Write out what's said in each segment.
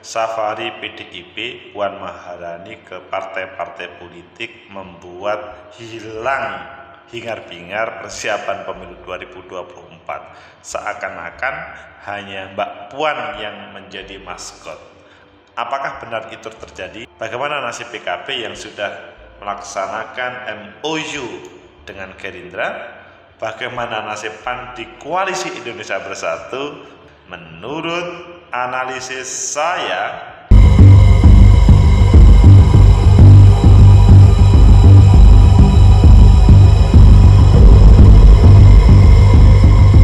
safari PDIP Puan Maharani ke partai-partai politik membuat hilang hingar-bingar persiapan pemilu 2024. Seakan-akan hanya Mbak Puan yang menjadi maskot. Apakah benar itu terjadi? Bagaimana nasib PKB yang sudah melaksanakan MOU dengan Gerindra? Bagaimana nasib PAN di Koalisi Indonesia Bersatu? Menurut analisis saya,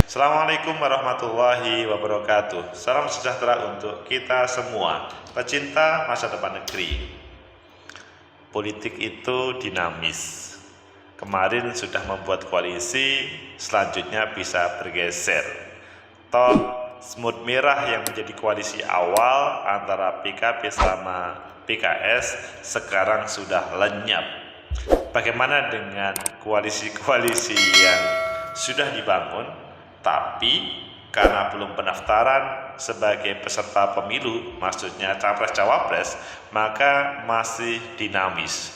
Assalamualaikum warahmatullahi wabarakatuh. Salam sejahtera untuk kita semua, pecinta masa depan negeri. Politik itu dinamis. Kemarin sudah membuat koalisi, selanjutnya bisa bergeser. Toh semut merah yang menjadi koalisi awal antara PKB sama PKS sekarang sudah lenyap. Bagaimana dengan koalisi-koalisi yang sudah dibangun tapi karena belum pendaftaran sebagai peserta pemilu, maksudnya capres-cawapres, maka masih dinamis.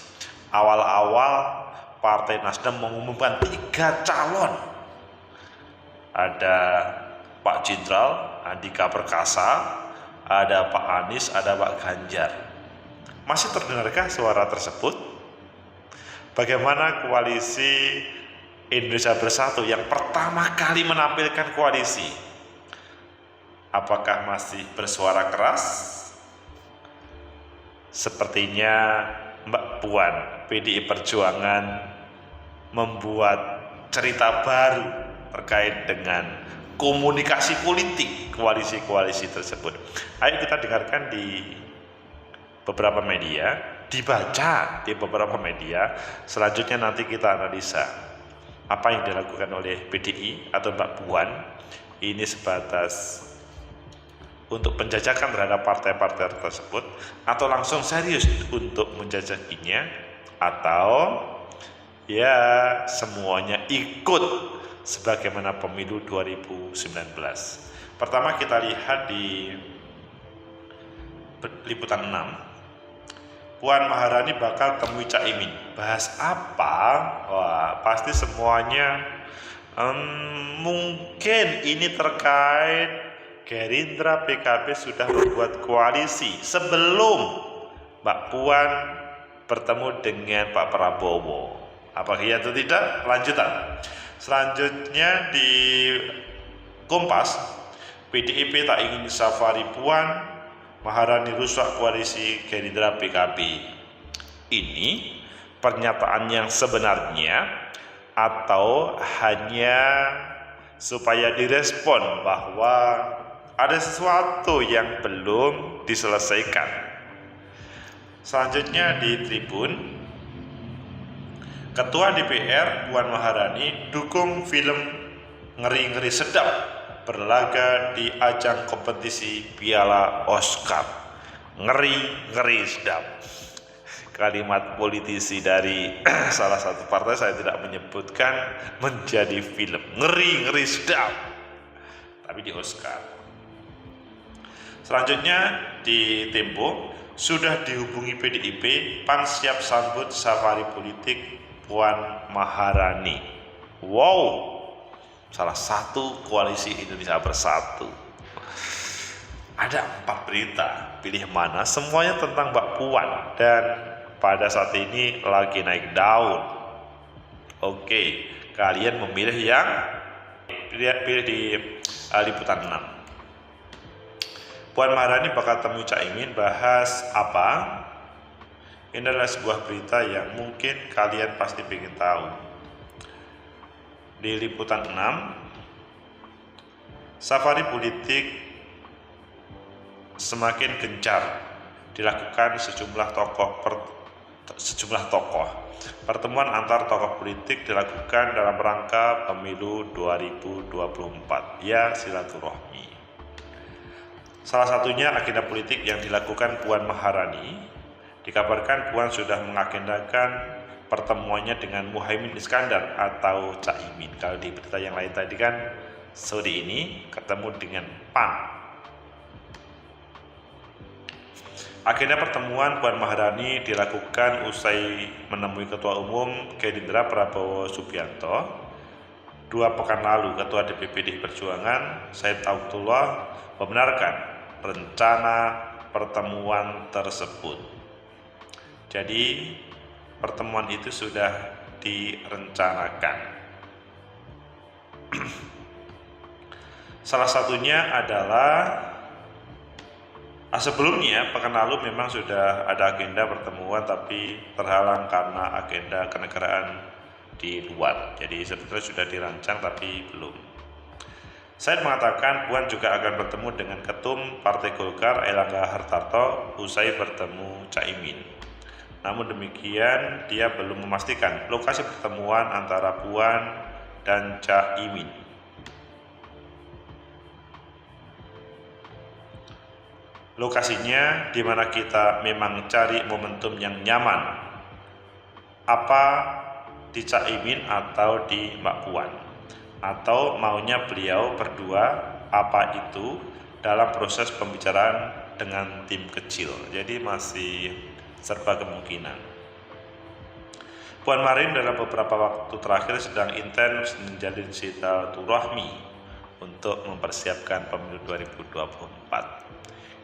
Awal-awal Partai Nasdem mengumumkan 3 calon. Ada Pak Jenderal Andika Perkasa, ada Pak Anies, ada Pak Ganjar. Masih terdengarkah suara tersebut? Bagaimana koalisi Indonesia Bersatu yang pertama kali menampilkan koalisi? Apakah masih bersuara keras? Sepertinya Mbak Puan PDI Perjuangan membuat cerita baru terkait dengan komunikasi politik koalisi-koalisi tersebut. Ayo kita dengarkan di beberapa media, dibaca di beberapa media, selanjutnya nanti kita analisa apa yang dilakukan oleh PDI atau Mbak Puan ini sebatas untuk penjajakan terhadap partai-partai tersebut, atau langsung serius untuk menjajakinya, atau ya semuanya ikut sebagaimana pemilu 2019. Pertama kita lihat di liputan 6. Puan Maharani bakal temui Caimin. Bahas apa? Wah, pasti semuanya mungkin ini terkait Gerindra PKB sudah membuat koalisi sebelum Mbak Puan bertemu dengan Pak Prabowo. Apakah iya atau tidak? Lanjutan. Selanjutnya di Kompas, PDIP tak ingin safari Puan Maharani rusak koalisi Gerindra PKB. Ini pernyataan yang sebenarnya atau hanya supaya direspon bahwa ada sesuatu yang belum diselesaikan. Selanjutnya di Tribun, Ketua DPR Puan Maharani dukung film Ngeri-Ngeri Sedap berlaga di ajang kompetisi Piala Oscar. Ngeri-ngeri sedap. Kalimat politisi dari salah satu partai, saya tidak menyebutkan, menjadi film Ngeri-ngeri sedap, tapi di Oscar. Selanjutnya di Tempo, sudah dihubungi PDIP, PAN siap sambut safari politik Puan Maharani. Wow, salah satu koalisi Indonesia Bersatu. Ada 4 berita, pilih mana? Semuanya tentang Mbak Puan dan pada saat ini lagi naik daun. Oke, kalian memilih yang pilih di liputan 6. Puan Maharani bakal temui Caimin, bahas apa? Ini adalah sebuah berita yang mungkin kalian pasti ingin tahu. Di liputan 6, safari politik semakin gencar dilakukan sejumlah tokoh. Pertemuan antar tokoh politik dilakukan dalam rangka pemilu 2024, ya silaturahmi. Salah satunya agenda politik yang dilakukan Puan Maharani. Dikabarkan Puan sudah mengagendakan pertemuannya dengan Muhaimin Iskandar atau Caimin. Kalau di berita yang lain tadi kan sore ini ketemu dengan PAN. Agenda pertemuan Puan Maharani dilakukan usai menemui Ketua Umum Gerindra Prabowo Subianto. 2 pekan lalu, Ketua DPP PDI Perjuangan Said Akhilullah membenarkan rencana pertemuan tersebut. Jadi, pertemuan itu sudah direncanakan. Salah satunya adalah sebelumnya pekan lalu memang sudah ada agenda pertemuan tapi terhalang karena agenda kenegaraan di luar. Jadi sebetulnya sudah dirancang tapi belum. Said mengatakan Puan juga akan bertemu dengan Ketum Partai Golkar Airlangga Hartarto usai bertemu Caimin. Namun demikian dia belum memastikan lokasi pertemuan antara Puan dan Caimin. Lokasinya di mana kita memang cari momentum yang nyaman, apa di Caimin atau di Mbak Puan, atau maunya beliau berdua, apa itu dalam proses pembicaraan dengan tim kecil. Jadi masih serba kemungkinan. Puan Maharani dalam beberapa waktu terakhir sedang intens menjalin silaturahmi untuk mempersiapkan pemilu 2024.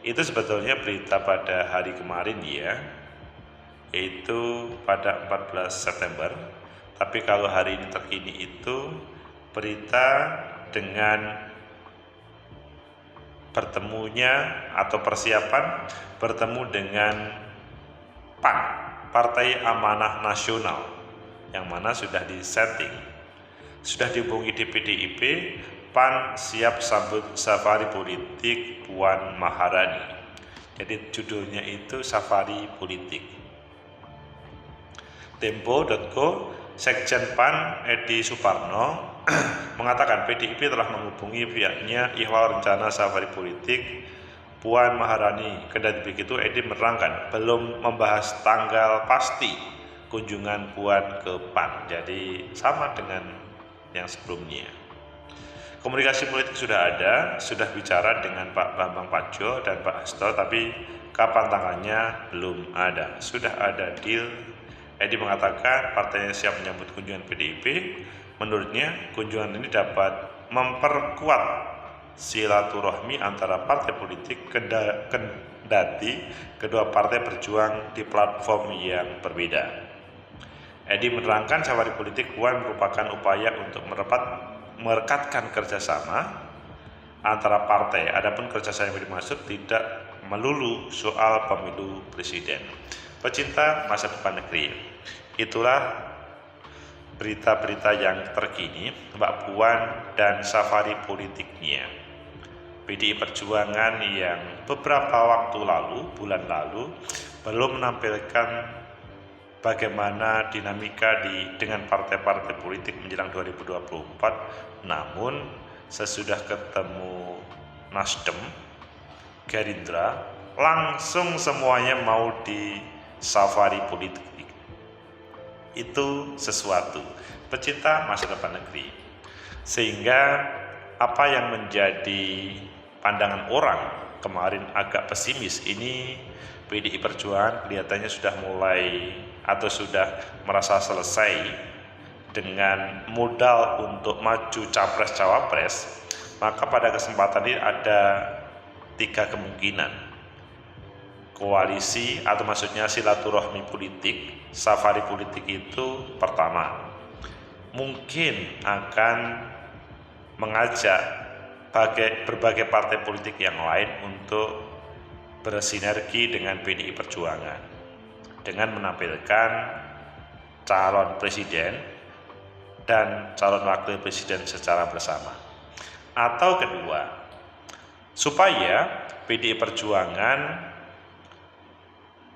Itu sebetulnya berita pada hari kemarin ya, yaitu pada 14 September. Tapi kalau hari ini terkini itu berita dengan bertemunya atau persiapan bertemu dengan PAN, Partai Amanah Nasional, yang mana sudah disetting, sudah dihubungi di PDIP. PAN siap sambut safari politik Puan Maharani. Jadi judulnya itu safari politik. Tempo.co, Sekjen PAN Edi Suparno mengatakan PDIP telah menghubungi pihaknya ihwal rencana safari politik Puan Maharani. Kendati begitu, Edi menerangkan belum membahas tanggal pasti kunjungan Puan ke PAN. Jadi sama dengan yang sebelumnya. Komunikasi politik sudah ada, sudah bicara dengan Pak Bambang Pacul dan Pak Hasto, tapi kapan tanggalnya belum ada. Sudah ada deal. Edi mengatakan partainya siap menyambut kunjungan PDIP. Menurutnya, kunjungan ini dapat memperkuat silaturahmi antara partai politik, kendati kedua partai berjuang di platform yang berbeda. Edi menerangkan safari politik Puan merupakan upaya untuk merekatkan kerjasama antara partai. Adapun kerjasama yang dimaksud tidak melulu soal pemilu presiden. Pecinta masa depan negeri, itulah berita-berita yang terkini Mbak Puan dan safari politiknya. PDI Perjuangan yang beberapa waktu lalu, bulan lalu, belum menampilkan bagaimana dinamika dengan partai-partai politik menjelang 2024. Namun sesudah ketemu Nasdem, Gerindra, langsung semuanya mau di safari politik. Itu sesuatu pecinta masa depan negeri. Sehingga apa yang menjadi pandangan orang kemarin agak pesimis, ini PDI Perjuangan kelihatannya sudah mulai atau sudah merasa selesai dengan modal untuk maju capres-cawapres. Maka pada kesempatan ini ada 3 kemungkinan koalisi, atau maksudnya silaturahmi politik, safari politik itu. Pertama, mungkin akan mengajak berbagai partai politik yang lain untuk bersinergi dengan PDI Perjuangan dengan menampilkan calon presiden dan calon wakil presiden secara bersama. Atau kedua, supaya PDI Perjuangan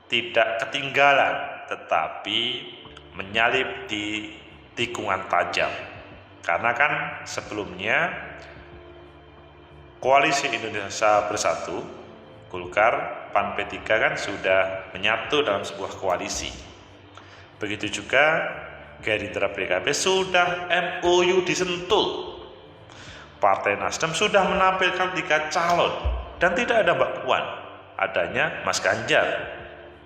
tidak ketinggalan tetapi menyalip di tikungan tajam. Karena kan sebelumnya Koalisi Indonesia Bersatu, Golkar, PAN, P3 kan sudah menyatu dalam sebuah koalisi. Begitu juga Gerindra, PKB sudah MOU disentul. Partai Nasdem sudah menampilkan 3 calon dan tidak ada Mbak Puan. adanya Mas Ganjar,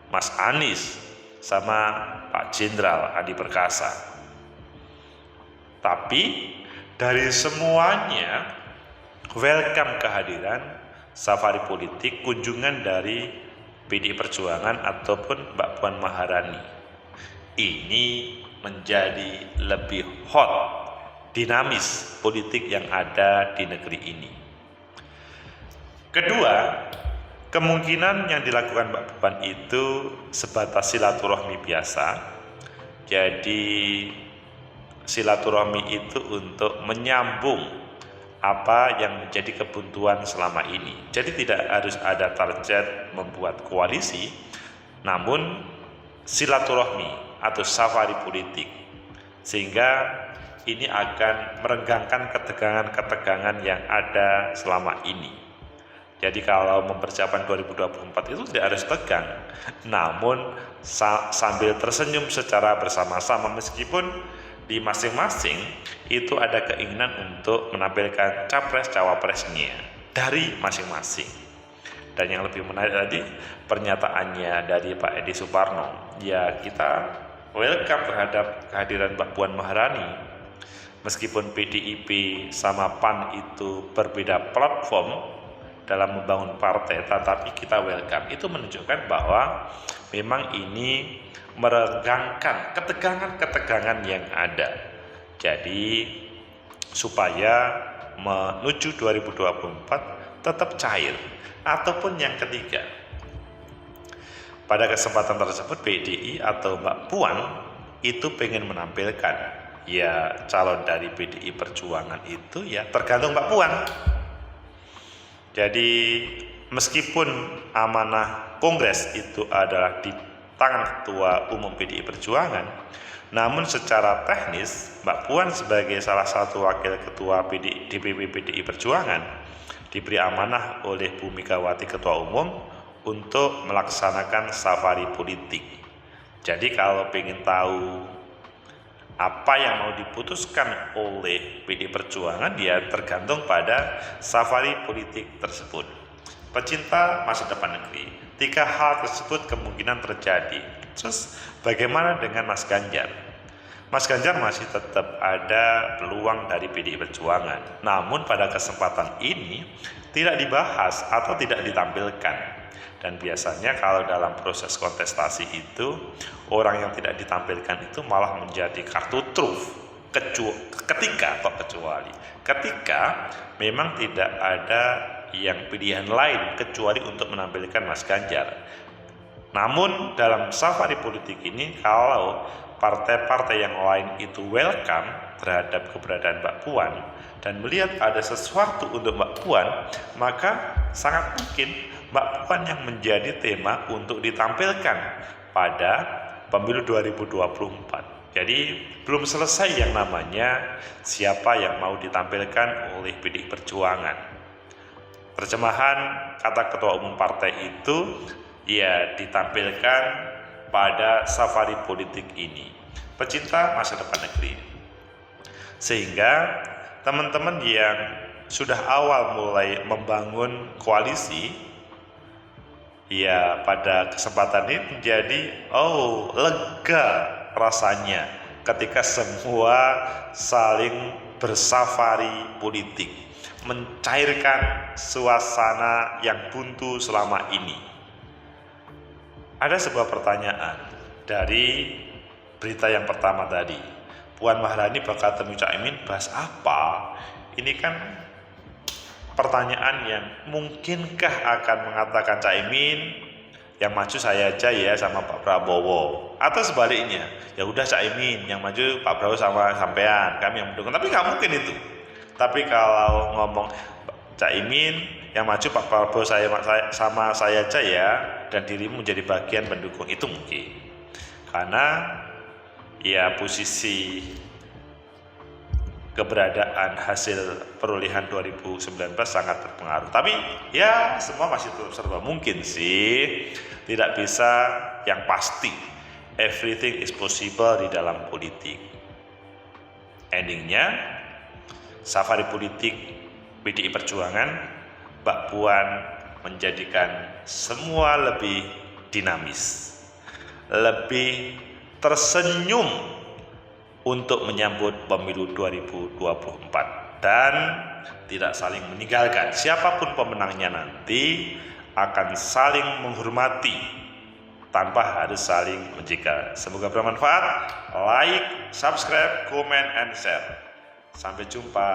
Mas Anies, sama Pak Jenderal Andi Perkasa. Tapi dari semuanya welcome kehadiran safari politik kunjungan dari PDI Perjuangan ataupun Mbak Puan Maharani. Ini menjadi lebih hot, dinamis politik yang ada di negeri ini. Kedua, kemungkinan yang dilakukan Mbak Puan itu sebatas silaturahmi biasa. Jadi silaturahmi itu untuk menyambung apa yang menjadi kebuntuan selama ini. Jadi tidak harus ada target membuat koalisi, namun silaturahmi atau safari politik, sehingga ini akan merenggangkan ketegangan-ketegangan yang ada selama ini. Jadi kalau mempersiapkan 2024 itu tidak harus tegang, namun sambil tersenyum secara bersama-sama, meskipun di masing-masing itu ada keinginan untuk menampilkan capres-cawapresnya dari masing-masing. Dan yang lebih menarik tadi pernyataannya dari Pak Edi Suparno, ya kita welcome terhadap kehadiran Mbak Puan Maharani. Meskipun PDIP sama PAN itu berbeda platform dalam membangun partai, tetapi kita welcome. Itu menunjukkan bahwa memang ini merenggangkan ketegangan-ketegangan yang ada. Jadi supaya menuju 2024 tetap cair. Ataupun yang ketiga, pada kesempatan tersebut PDI atau Mbak Puan itu pengen menampilkan ya calon dari PDI Perjuangan itu ya tergantung Mbak Puan. Jadi meskipun amanah Kongres itu adalah di tangan Ketua Umum PDI Perjuangan, namun secara teknis Mbak Puan sebagai salah satu wakil Ketua DPP PDI Perjuangan diberi amanah oleh Bu Megawati Ketua Umum untuk melaksanakan safari politik. Jadi kalau ingin tahu apa yang mau diputuskan oleh PDI Perjuangan, dia tergantung pada safari politik tersebut. Pecinta masa depan negeri, 3 hal tersebut kemungkinan terjadi. Terus bagaimana dengan Mas Ganjar? Mas Ganjar masih tetap ada peluang dari PDI Perjuangan, namun pada kesempatan ini tidak dibahas atau tidak ditampilkan. Dan biasanya kalau dalam proses kontestasi itu orang yang tidak ditampilkan itu malah menjadi kartu truf ketika memang tidak ada yang pilihan lain kecuali untuk menampilkan Mas Ganjar. Namun dalam safari politik ini kalau partai-partai yang lain itu welcome terhadap keberadaan Mbak Puan dan melihat ada sesuatu untuk Mbak Puan, maka sangat mungkin Mbak Puan yang menjadi tema untuk ditampilkan pada pemilu 2024. Jadi belum selesai yang namanya siapa yang mau ditampilkan oleh PDI Perjuangan. Terjemahan kata Ketua Umum Partai itu ya ditampilkan pada safari politik ini. Pecinta masa depan negeri. Sehingga teman-teman yang sudah awal mulai membangun koalisi, ya pada kesempatan ini menjadi lega rasanya ketika semua saling bersafari politik, mencairkan suasana yang buntu selama ini. Ada sebuah pertanyaan dari berita yang pertama tadi, Puan Maharani bakal temui Caimin bahas apa? Ini kan pertanyaan yang mungkinkah akan mengatakan Caimin yang maju saya aja ya sama Pak Prabowo, atau sebaliknya ya udah Caimin yang maju, Pak Prabowo sama sampean, kami yang mendukung. Tapi nggak mungkin itu. Tapi kalau ngomong Caimin yang maju, Pak Prabowo sama saya aja ya, dan dirimu menjadi bagian pendukung, itu mungkin karena ya posisi keberadaan hasil perolehan 2019 sangat berpengaruh. Tapi ya semua masih tetap serba mungkin sih. Tidak bisa yang pasti. Everything is possible di dalam politik. Endingnya safari politik PDI Perjuangan, Mbak Puan menjadikan semua lebih dinamis, lebih tersenyum untuk menyambut pemilu 2024 dan tidak saling meninggalkan. Siapapun pemenangnya nanti akan saling menghormati tanpa harus saling menjaga. Semoga bermanfaat. Like, subscribe, comment, and share. Sampai jumpa.